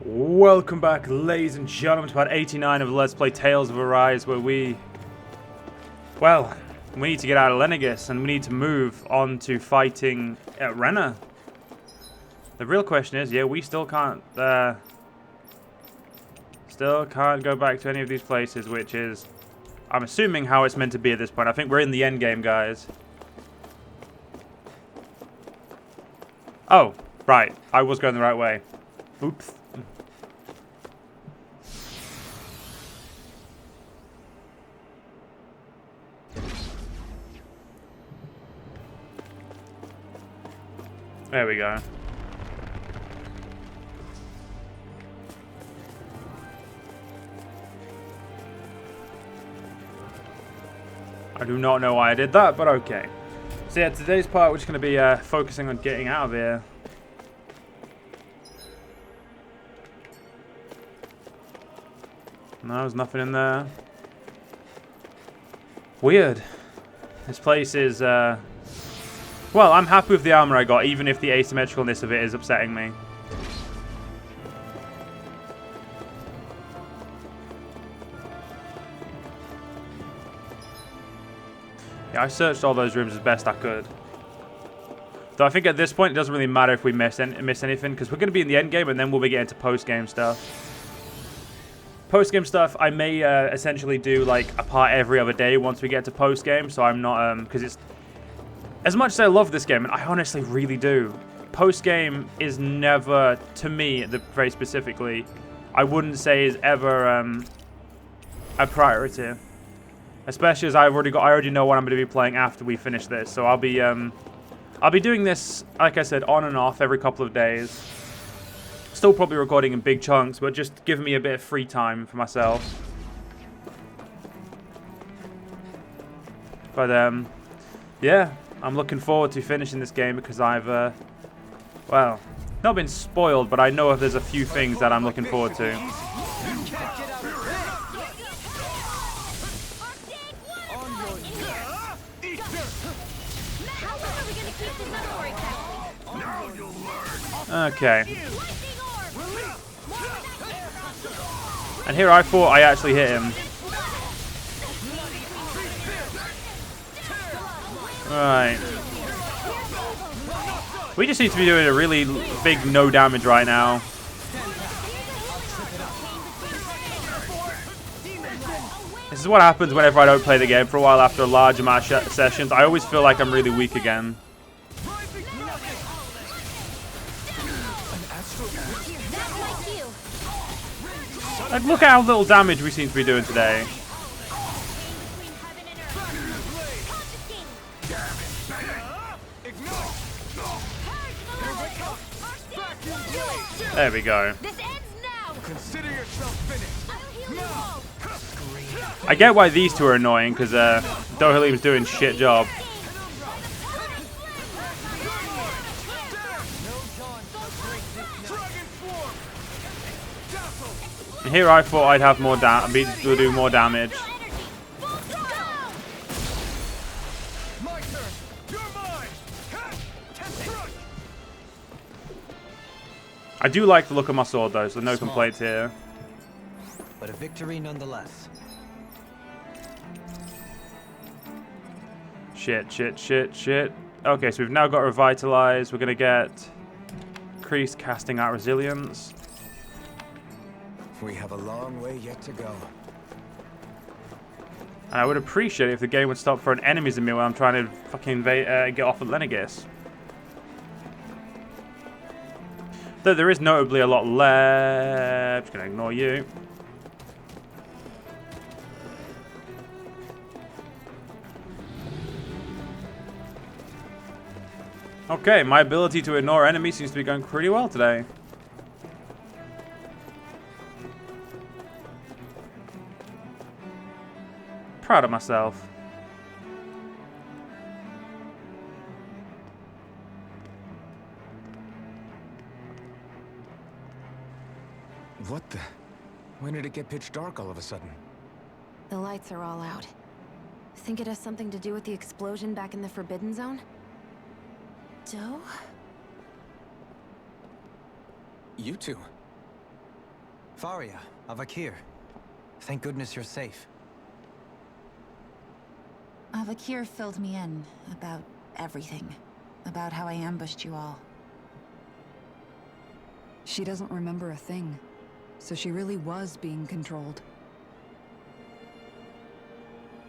Welcome back, ladies and gentlemen, to part 89 of Let's Play Tales of Arise, where we need to get out of Lenegis, and we need to move on to fighting Renna. The real question is, we still can't go back to any of these places, which is, I'm assuming, how it's meant to be at this point. I think we're in the end game, guys. Oh, right. I was going the right way. Oops. There we go. I do not know why I did that, but okay. So yeah, today's part we're just going to be focusing on getting out of here. No, there's nothing in there. Weird. This place is, well, I'm happy with the armor I got, even if the asymmetricalness of it is upsetting me. Yeah, I searched all those rooms as best I could. Though I think at this point it doesn't really matter if we miss anything, because we're going to be in the end game and then we'll be getting to post-game stuff. Post-game stuff, I may essentially do like a part every other day once we get to post-game, so I'm not, because it's, as much as I love this game, and I honestly really do, post-game is never, to me, very specifically, I wouldn't say is ever a priority. Especially as I already know what I'm going to be playing after we finish this, so I'll be doing this, like I said, on and off every couple of days. Still probably recording in big chunks, but just giving me a bit of free time for myself. But yeah, I'm looking forward to finishing this game because I've, well, not been spoiled, but I know there's a few things that I'm looking forward to. Okay. And here I thought I actually hit him. Right. We just need to be doing a really big no damage right now. This is what happens whenever I don't play the game for a while after a large amount of sessions. I always feel like I'm really weak again. Like, look at how little damage we seem to be doing today. There we go. I get why these two are annoying, because Dohalim's doing shit job. And here I thought I'd have more do more damage. I do like the look of my sword though, so no complaints here. But a victory nonetheless. Shit. Okay, so we've now got revitalized. We're gonna get increased casting out resilience. We have a long way yet to go. And I would appreciate it if the game would stop throwing enemies at me when I'm trying to fucking get off of Lenegis. Though there is notably a lot left. Just gonna ignore you. Okay, my ability to ignore enemies seems to be going pretty well today. Proud of myself. What the? When did it get pitch dark all of a sudden? The lights are all out. Think it has something to do with the explosion back in the Forbidden Zone? Doe? You two. Faria, Avakir. Thank goodness you're safe. Avakir filled me in about everything. About how I ambushed you all. She doesn't remember a thing, so she really was being controlled.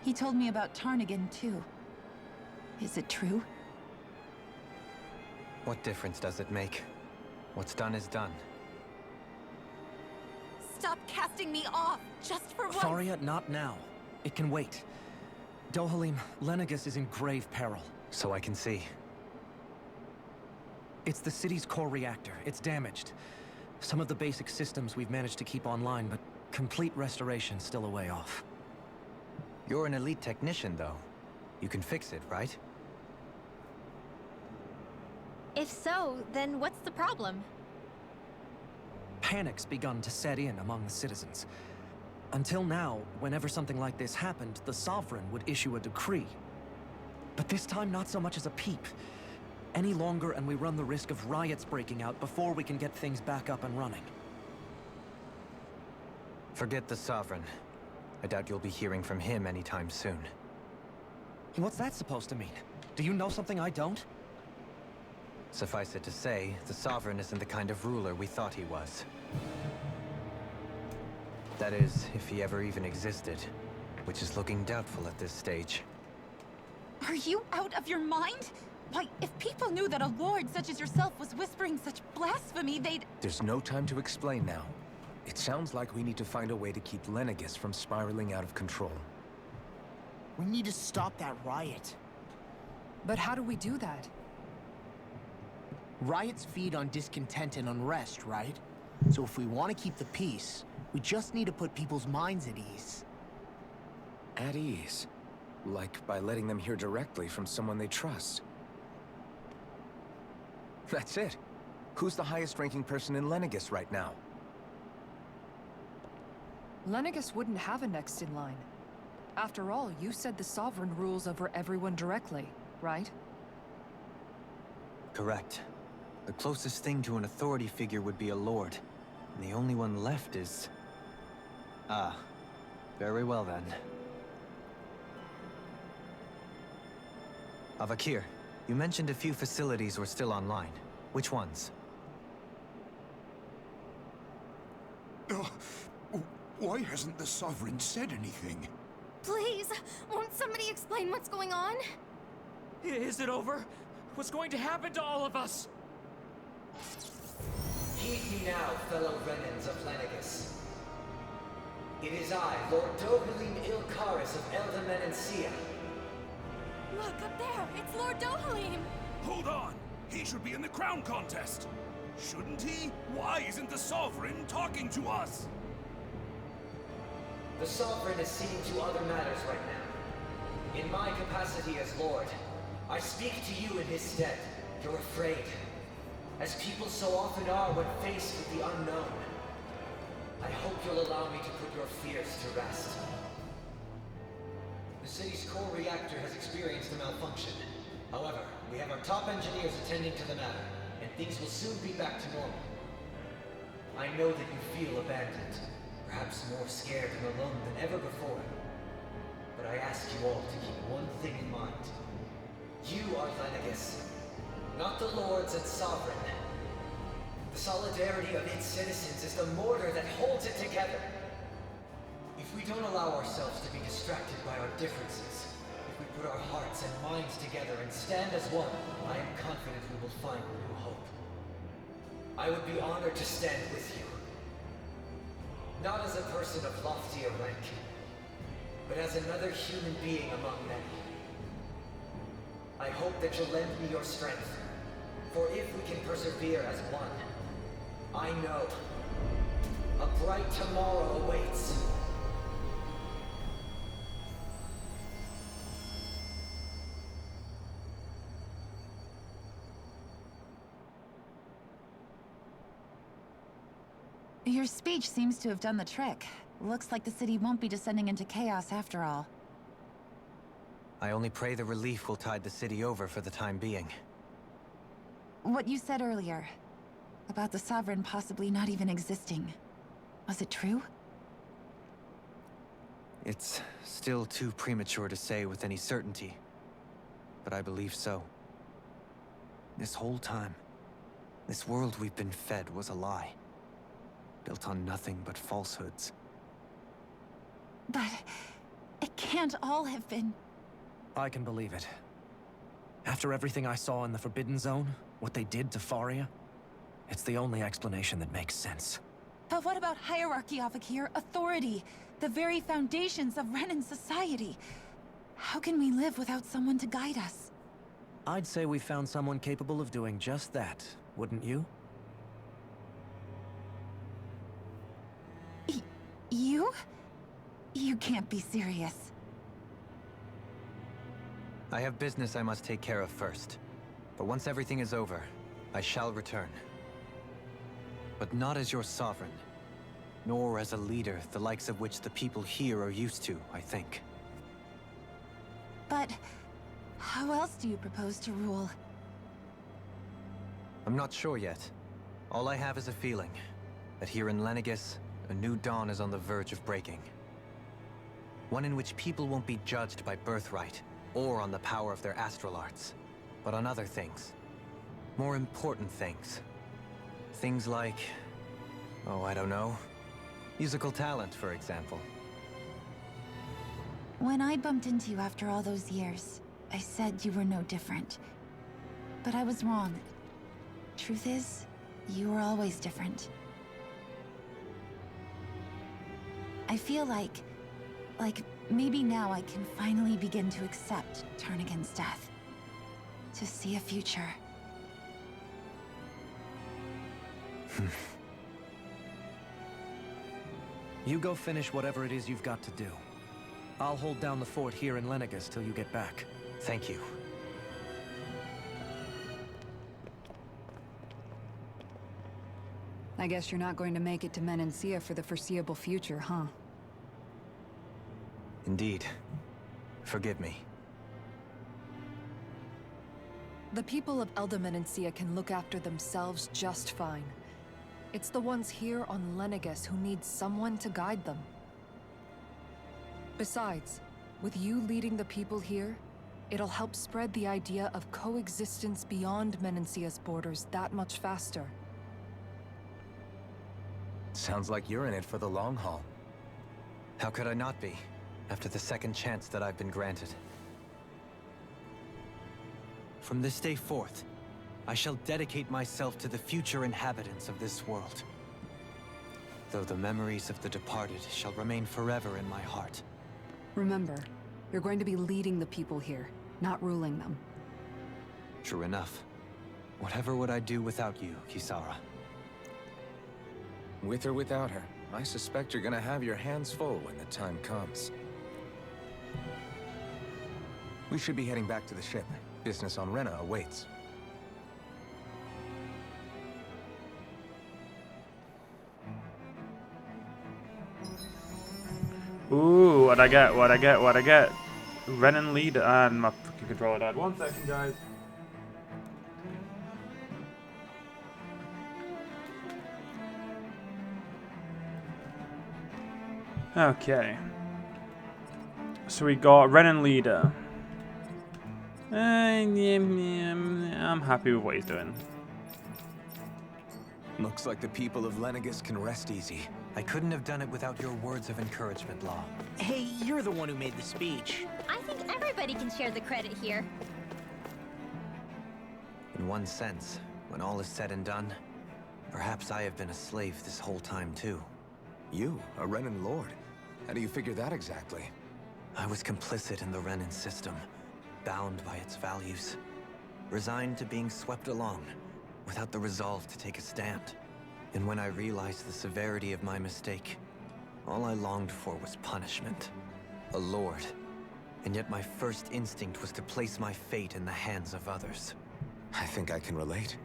He told me about Tarnigan, too. Is it true? What difference does it make? What's done is done. Stop casting me off, just for once! Faria, not now. It can wait. Dohalim, Lenegus is in grave peril. So I can see. It's the city's core reactor. It's damaged. Some of the basic systems we've managed to keep online, but complete restoration's still a way off. You're an elite technician, though. You can fix it, right? If so, then what's the problem? Panic's begun to set in among the citizens. Until now, whenever something like this happened, the Sovereign would issue a decree. But this time, not so much as a peep. Any longer, and we run the risk of riots breaking out before we can get things back up and running. Forget the Sovereign. I doubt you'll be hearing from him anytime soon. What's that supposed to mean? Do you know something I don't? Suffice it to say, the Sovereign isn't the kind of ruler we thought he was. That is, if he ever even existed, which is looking doubtful at this stage. Are you out of your mind? Why, if people knew that a lord such as yourself was whispering such blasphemy, they'd... There's no time to explain now. It sounds like we need to find a way to keep Lenegus from spiraling out of control. We need to stop that riot. But how do we do that? Riots feed on discontent and unrest, right? So if we want to keep the peace, we just need to put people's minds at ease. At ease? Like by letting them hear directly from someone they trust. That's it. Who's the highest-ranking person in Lenegus right now? Lenegus wouldn't have a next in line. After all, you said the Sovereign rules over everyone directly, right? Correct. The closest thing to an authority figure would be a lord. And the only one left is... Ah. Very well then. Avakir, you mentioned a few facilities were still online. Which ones? Why hasn't the Sovereign said anything? Please, won't somebody explain what's going on? Is it over? What's going to happen to all of us? Heed me now, fellow remnants of Lenegus. It is I, Lord Dohalim Ilkaris of Elda Menancia. Look, up there! It's Lord Dohalim! Hold on! He should be in the crown contest! Shouldn't he? Why isn't the Sovereign talking to us? The Sovereign is seeing to other matters right now. In my capacity as Lord, I speak to you in his stead. You're afraid, as people so often are when faced with the unknown. I hope you'll allow me to put your fears to rest. The city's core reactor has experienced a malfunction. However, we have our top engineers attending to the matter, and things will soon be back to normal. I know that you feel abandoned, perhaps more scared and alone than ever before. But I ask you all to keep one thing in mind. You are Lenegus, not the Lords and Sovereign. The solidarity of its citizens is the mortar that holds it together. If we don't allow ourselves to be distracted by our differences, if we put our hearts and minds together and stand as one, I am confident we will find new hope. I would be honored to stand with you. Not as a person of loftier rank, but as another human being among many. I hope that you'll lend me your strength, for if we can persevere as one, I know a bright tomorrow awaits. Your speech seems to have done the trick. Looks like the city won't be descending into chaos after all. I only pray the relief will tide the city over for the time being. What you said earlier, about the Sovereign possibly not even existing. Was it true? It's still too premature to say with any certainty, but I believe so. This whole time, this world we've been fed was a lie, built on nothing but falsehoods. But it can't all have been... I can believe it. After everything I saw in the Forbidden Zone, what they did to Faria, it's the only explanation that makes sense. But what about hierarchy, Avakir? Authority? The very foundations of Renan society? How can we live without someone to guide us? I'd say we found someone capable of doing just that, wouldn't you? You? You can't be serious. I have business I must take care of first. But once everything is over, I shall return. But not as your sovereign, nor as a leader the likes of which the people here are used to, I think. But how else do you propose to rule? I'm not sure yet. All I have is a feeling that here in Lenegis, a new dawn is on the verge of breaking. One in which people won't be judged by birthright, or on the power of their astral arts, but on other things. More important things. Things like... oh, I don't know. Musical talent, for example. When I bumped into you after all those years, I said you were no different. But I was wrong. Truth is, you were always different. I feel like maybe now I can finally begin to accept Turnagain's death. To see a future. You go finish whatever it is you've got to do. I'll hold down the fort here in Lenegis till you get back. Thank you. I guess you're not going to make it to Menancia for the foreseeable future, huh? Indeed. Forgive me. The people of Elda Menancia can look after themselves just fine. It's the ones here on Lenegis who need someone to guide them. Besides, with you leading the people here, it'll help spread the idea of coexistence beyond Menancia's borders that much faster. Sounds like you're in it for the long haul. How could I not be, after the second chance that I've been granted? From this day forth, I shall dedicate myself to the future inhabitants of this world. Though the memories of the departed shall remain forever in my heart. Remember, you're going to be leading the people here, not ruling them. True enough. Whatever would I do without you, Kisara? With or without her, I suspect you're gonna have your hands full when the time comes. We should be heading back to the ship. Business on Rena awaits. Ooh, what'd I get? What'd I get? What'd I get? Renan lead and my fucking controller died. 1 second, guys. Okay. So we got Renan leader. I'm happy with what he's doing. Looks like the people of Lenegis can rest easy. I couldn't have done it without your words of encouragement, Law. Hey, you're the one who made the speech. I think everybody can share the credit here. In one sense, when all is said and done, perhaps I have been a slave this whole time too. You, a Renan Lord? How do you figure that exactly? I was complicit in the Renan system, bound by its values, resigned to being swept along, without the resolve to take a stand. And when I realized the severity of my mistake, all I longed for was punishment. A lord. And yet my first instinct was to place my fate in the hands of others. I think I can relate.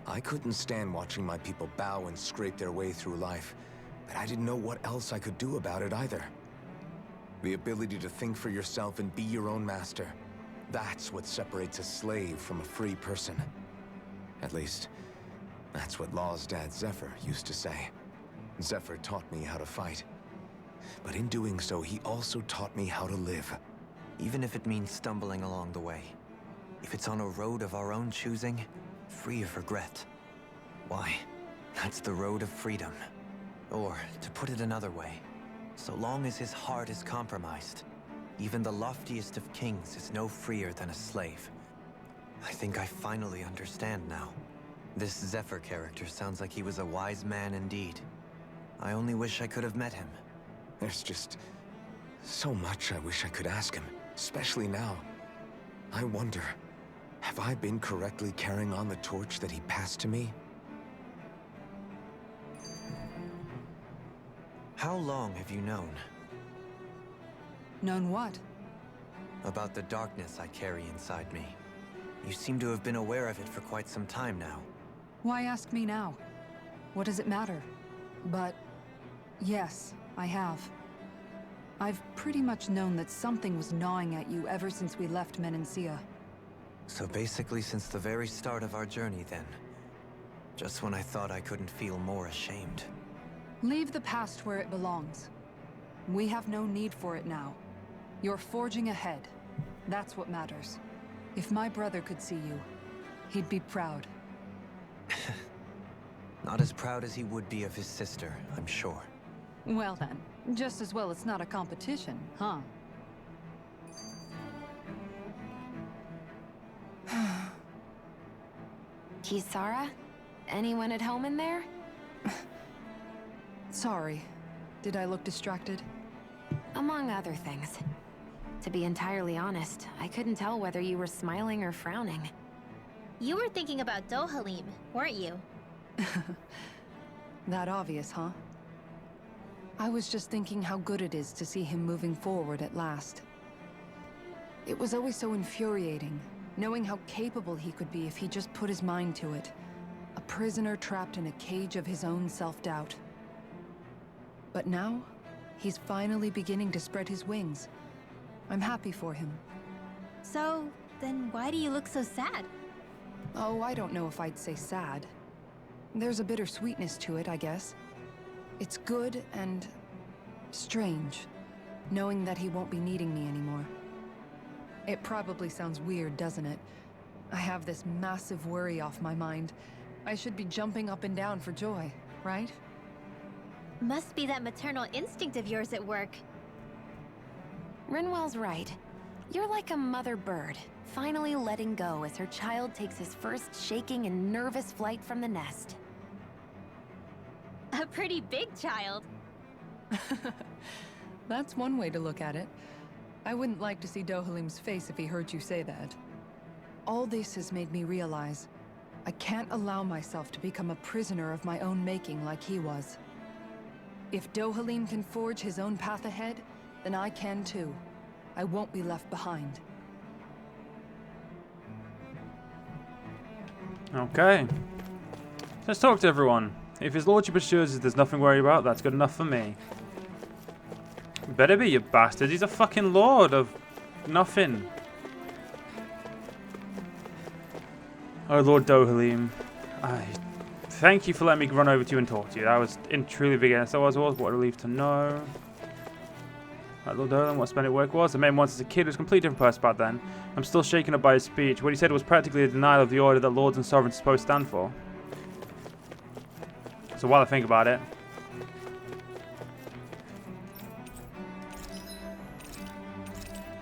I couldn't stand watching my people bow and scrape their way through life, but I didn't know what else I could do about it either. The ability to think for yourself and be your own master. That's what separates a slave from a free person. At least, that's what Law's dad Zephyr used to say. Zephyr taught me how to fight. But in doing so, he also taught me how to live. Even if it means stumbling along the way. If it's on a road of our own choosing, free of regret. Why, that's the road of freedom. Or, to put it another way, so long as his heart is compromised, even the loftiest of kings is no freer than a slave. I think I finally understand now. This Zephyr character sounds like he was a wise man indeed. I only wish I could have met him. There's just so much I wish I could ask him, especially now. I wonder, have I been correctly carrying on the torch that he passed to me? How long have you known? Known what? About the darkness I carry inside me. You seem to have been aware of it for quite some time now. Why ask me now? What does it matter? But yes, I have. I've pretty much known that something was gnawing at you ever since we left Menancia. So basically since the very start of our journey then. Just when I thought I couldn't feel more ashamed. Leave the past where it belongs. We have no need for it now. You're forging ahead. That's what matters. If my brother could see you, he'd be proud. Not as proud as he would be of his sister, I'm sure. Well then, just as well it's not a competition, huh? Kisara? Anyone at home in there? Sorry. Did I look distracted? Among other things. To be entirely honest, I couldn't tell whether you were smiling or frowning. You were thinking about Dohalim, weren't you? That obvious, huh? I was just thinking how good it is to see him moving forward at last. It was always so infuriating, knowing how capable he could be if he just put his mind to it. A prisoner trapped in a cage of his own self-doubt. But now, he's finally beginning to spread his wings. I'm happy for him. So, then why do you look so sad? Oh, I don't know if I'd say sad. There's a bittersweetness to it, I guess. It's good and strange, knowing that he won't be needing me anymore. It probably sounds weird, doesn't it? I have this massive worry off my mind. I should be jumping up and down for joy, right? Must be that maternal instinct of yours at work. Rinwell's right. You're like a mother bird, finally letting go as her child takes his first shaking and nervous flight from the nest. A pretty big child. That's one way to look at it. I wouldn't like to see Dohalim's face if he heard you say that. All this has made me realize I can't allow myself to become a prisoner of my own making like he was. If Dohalim can forge his own path ahead, then I can too. I won't be left behind. Okay. Let's talk to everyone. If his lordship assures us there's nothing to worry about, that's good enough for me. Better be, you bastards. He's a fucking lord of nothing. Oh, Lord Dohalim. Thank you for letting me run over to you and talk to you. That was truly big as I was. What a relief to know. Right, Lord Dohalim, what splendid work was. The man once as a kid was a completely different person back then. I'm still shaken up by his speech. What he said was practically a denial of the order that lords and sovereigns are supposed to stand for. So while I think about it,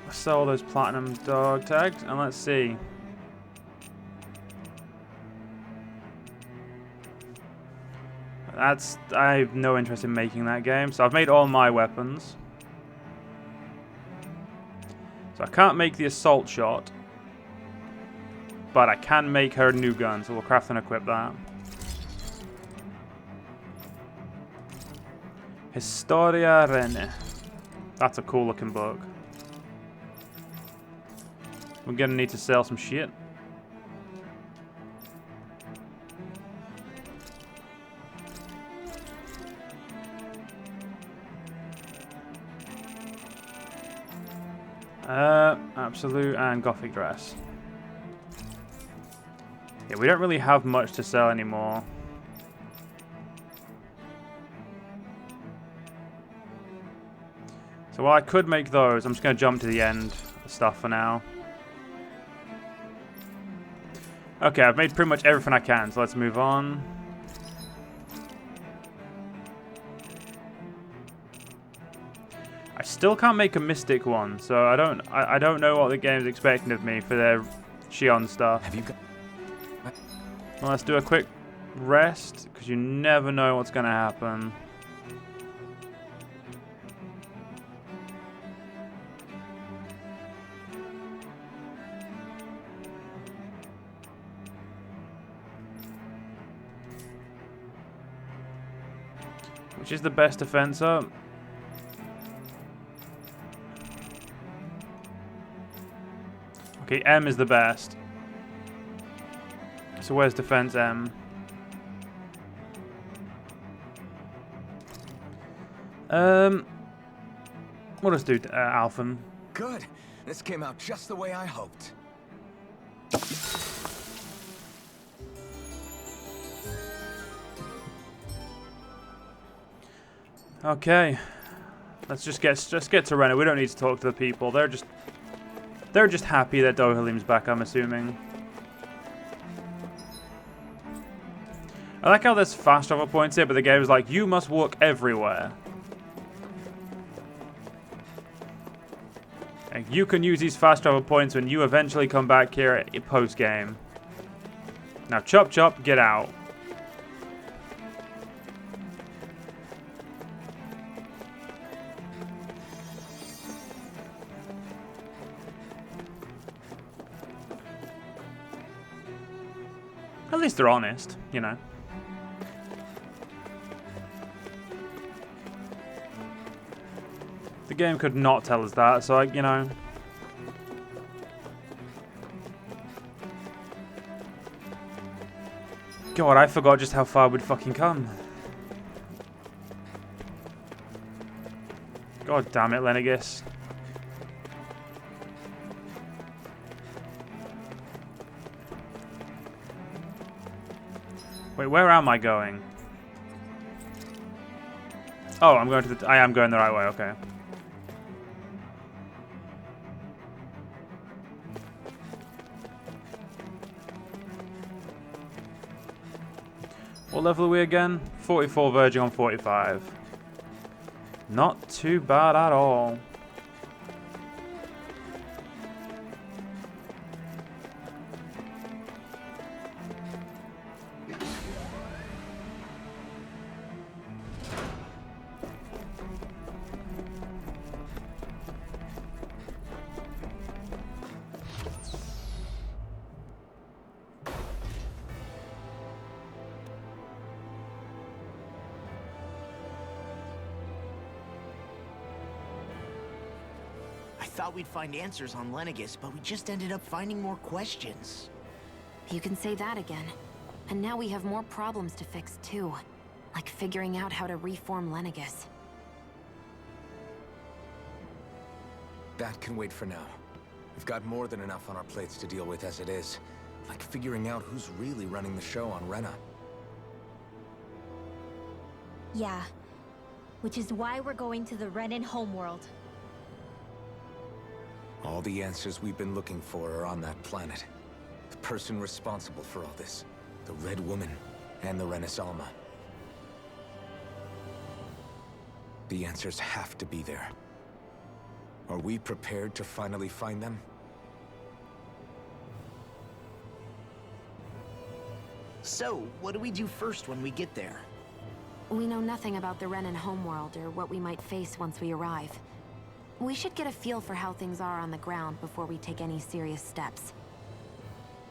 let's sell all those platinum dog tags and let's see. I have no interest in making that game, so I've made all my weapons. So I can't make the assault shot, but I can make her new gun, so we'll craft and equip that. Historia Rene. That's a cool looking book. We're gonna need to sell some shit. Absolute and Gothic dress. Yeah, we don't really have much to sell anymore. So while I could make those, I'm just going to jump to the end stuff for now. Okay, I've made pretty much everything I can, so let's move on. I still can't make a mystic one, so I don't know what the game's expecting of me for their Shion stuff. Have you got... Well, let's do a quick rest, because you never know what's going to happen. Which is the best defense up? Okay, M is the best. So where's defense M? We'll just do Alphen. Good. This came out just the way I hoped. Okay. Let's just get to Rena. We don't need to talk to the people. They're just happy that Dohalim's back, I'm assuming. I like how there's fast travel points here, but the game is like, you must walk everywhere. And you can use these fast travel points when you eventually come back here post-game. Now, chop chop, get out. At least they're honest, you know. The game could not tell us that, so, you know. God, I forgot just how far we'd fucking come. God damn it, Lenegis. Wait, where am I going? Oh, I'm going to the... I am going the right way, okay. What level are we again? 44 verging on 45. Not too bad at all. I thought we'd find answers on Lenegis, but we just ended up finding more questions. You can say that again. And now we have more problems to fix too. Like figuring out how to reform Lenegis. That can wait for now. We've got more than enough on our plates to deal with as it is. Like figuring out who's really running the show on Rena. Yeah. Which is why we're going to the Renan homeworld. All the answers we've been looking for are on that planet. The person responsible for all this. The Red Woman and the Renaissance. The answers have to be there. Are we prepared to finally find them? So, what do we do first when we get there? We know nothing about the Renan homeworld or what we might face once we arrive. We should get a feel for how things are on the ground before we take any serious steps.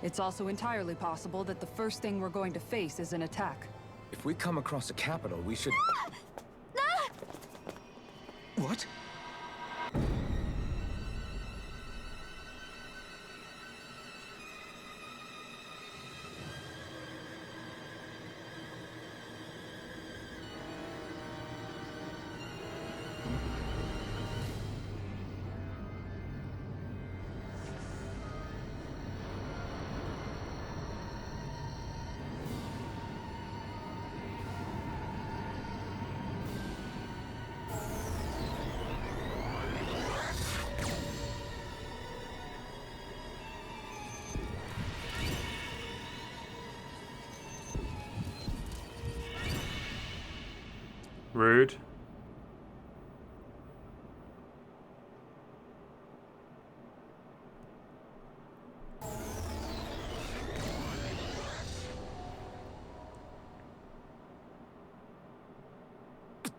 It's also entirely possible that the first thing we're going to face is an attack. If we come across a capital, we should... What? Rude.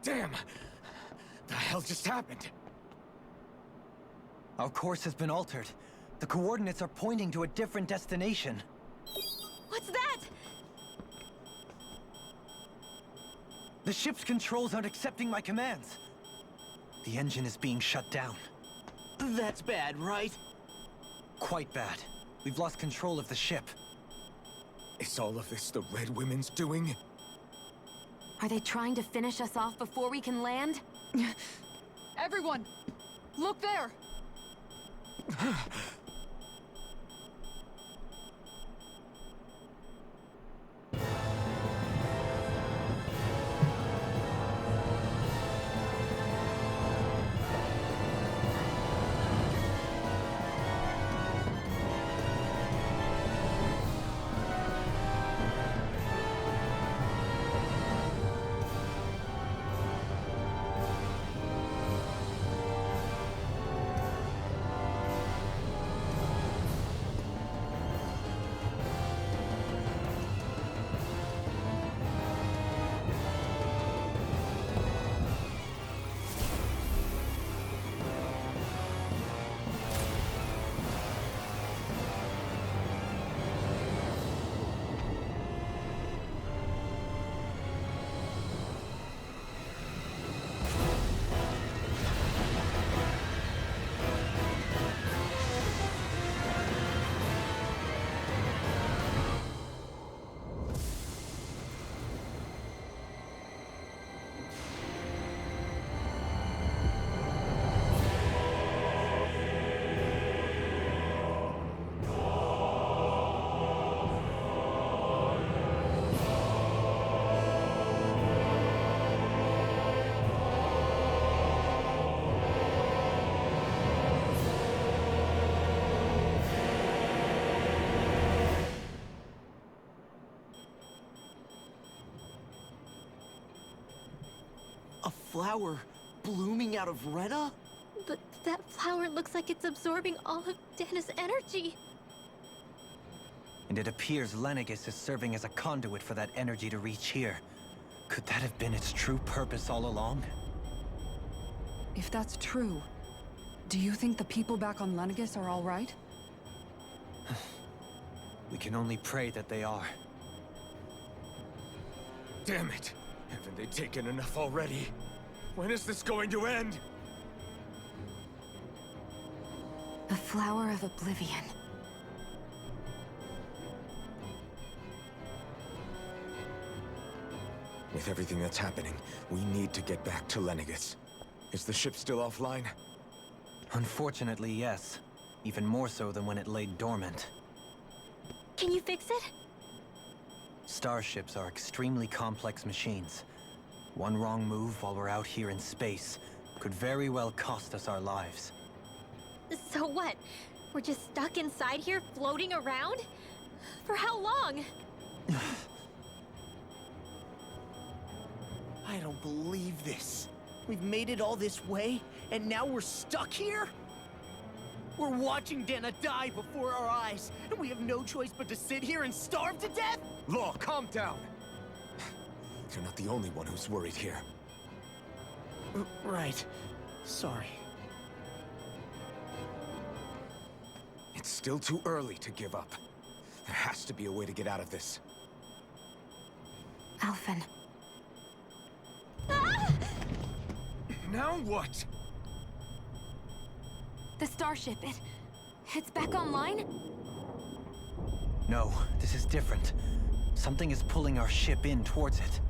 Damn! The hell just happened? Our course has been altered. The coordinates are pointing to a different destination. What's that? The ship's controls aren't accepting my commands. The engine is being shut down. That's bad, right? Quite bad. We've lost control of the ship. Is all of this the Red Women's doing? Are they trying to finish us off before we can land? Everyone! Look there! A flower blooming out of Rena? But that flower looks like it's absorbing all of Dana's energy. And it appears Lenegis is serving as a conduit for that energy to reach here. Could that have been its true purpose all along? If that's true, do you think the people back on Lenegis are all right? We can only pray that they are. Damn it! Haven't they taken enough already? When is this going to end? The Flower of Oblivion. With everything that's happening, we need to get back to Lenegis. Is the ship still offline? Unfortunately, yes. Even more so than when it lay dormant. Can you fix it? Starships are extremely complex machines. One wrong move while we're out here in space could very well cost us our lives. So what? We're just stuck inside here, floating around? For how long? I don't believe this. We've made it all this way, and now we're stuck here? We're watching Dana die before our eyes, and we have no choice but to sit here and starve to death? Law, calm down! You're not the only one who's worried here. Right. Sorry. It's still too early to give up. There has to be a way to get out of this. Alphen. Ah! Now what? The starship, it's back online? No, this is different. Something is pulling our ship in towards it.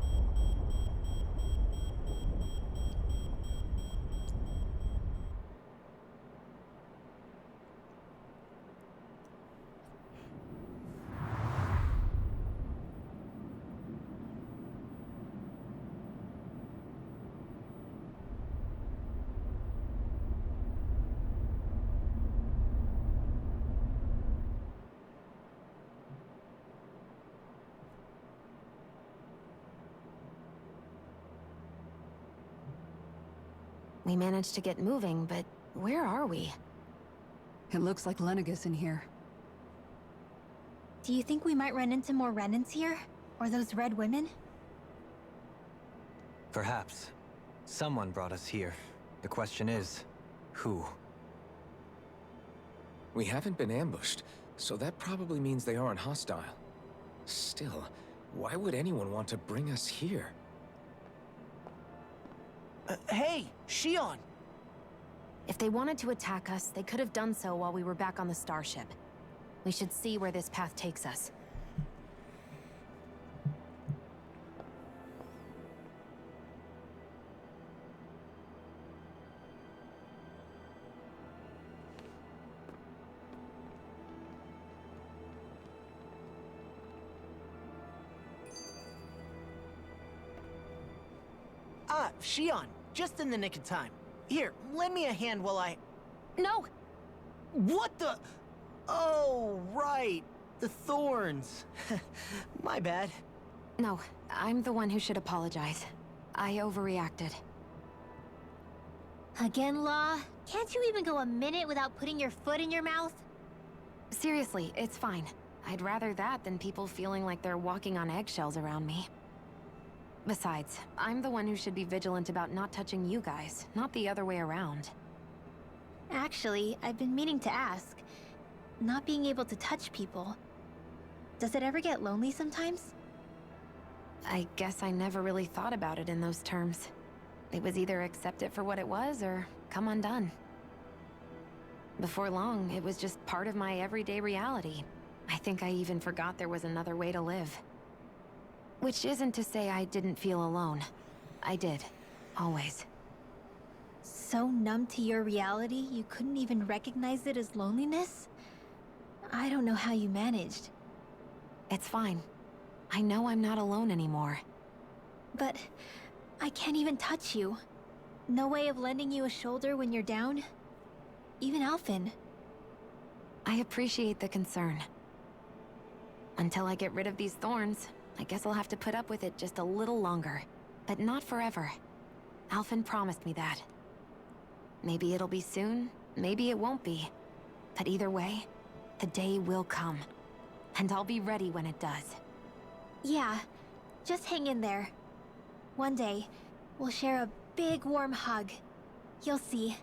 We managed to get moving, but where are we? It looks like Lenegis in here. Do you think we might run into more Renans here? Or those red women? Perhaps. Someone brought us here. The question is, who? We haven't been ambushed, so that probably means they aren't hostile. Still, why would anyone want to bring us here? Hey, Shion! If they wanted to attack us, they could have done so while we were back on the starship. We should see where this path takes us. Shion, just in the nick of time. Here, lend me a hand while I... No! What the... Oh, right. The thorns. My bad. No, I'm the one who should apologize. I overreacted. Again, Law? Can't you even go a minute without putting your foot in your mouth? Seriously, it's fine. I'd rather that than people feeling like they're walking on eggshells around me. Besides, I'm the one who should be vigilant about not touching you guys, not the other way around. Actually, I've been meaning to ask. Not being able to touch people, does it ever get lonely sometimes? I guess I never really thought about it in those terms. It was either accept it for what it was, or come undone. Before long, it was just part of my everyday reality. I think I even forgot there was another way to live. Which isn't to say I didn't feel alone. I did. Always. So numb to your reality, you couldn't even recognize it as loneliness? I don't know how you managed. It's fine. I know I'm not alone anymore. But I can't even touch you. No way of lending you a shoulder when you're down? Even Alphen. I appreciate the concern. Until I get rid of these thorns, I guess I'll have to put up with it just a little longer. But not forever. Alphen promised me that. Maybe it'll be soon, maybe it won't be. But either way, the day will come. And I'll be ready when it does. Yeah, just hang in there. One day, we'll share a big warm hug. You'll see.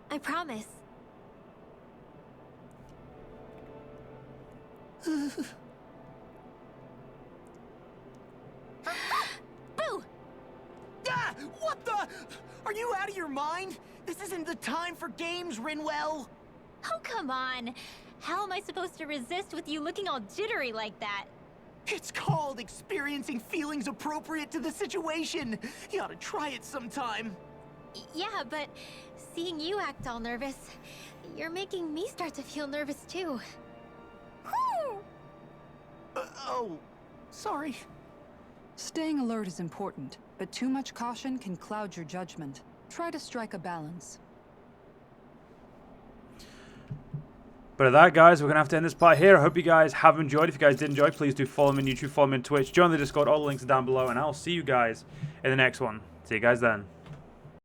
I promise. Boo! Ah! What the? Are you out of your mind? This isn't the time for games, Rinwell! Oh, come on. How am I supposed to resist with you looking all jittery like that? It's called experiencing feelings appropriate to the situation. You ought to try it sometime. Yeah, but seeing you act all nervous, you're making me start to feel nervous too. Oh, sorry. Staying alert is important, but too much caution can cloud your judgment. Try to strike a balance. But at that, guys, we're going to have to end this part here. I hope you guys have enjoyed. If you guys did enjoy, please do follow me on YouTube, follow me on Twitch, join the Discord. All the links are down below, and I'll see you guys in the next one. See you guys then.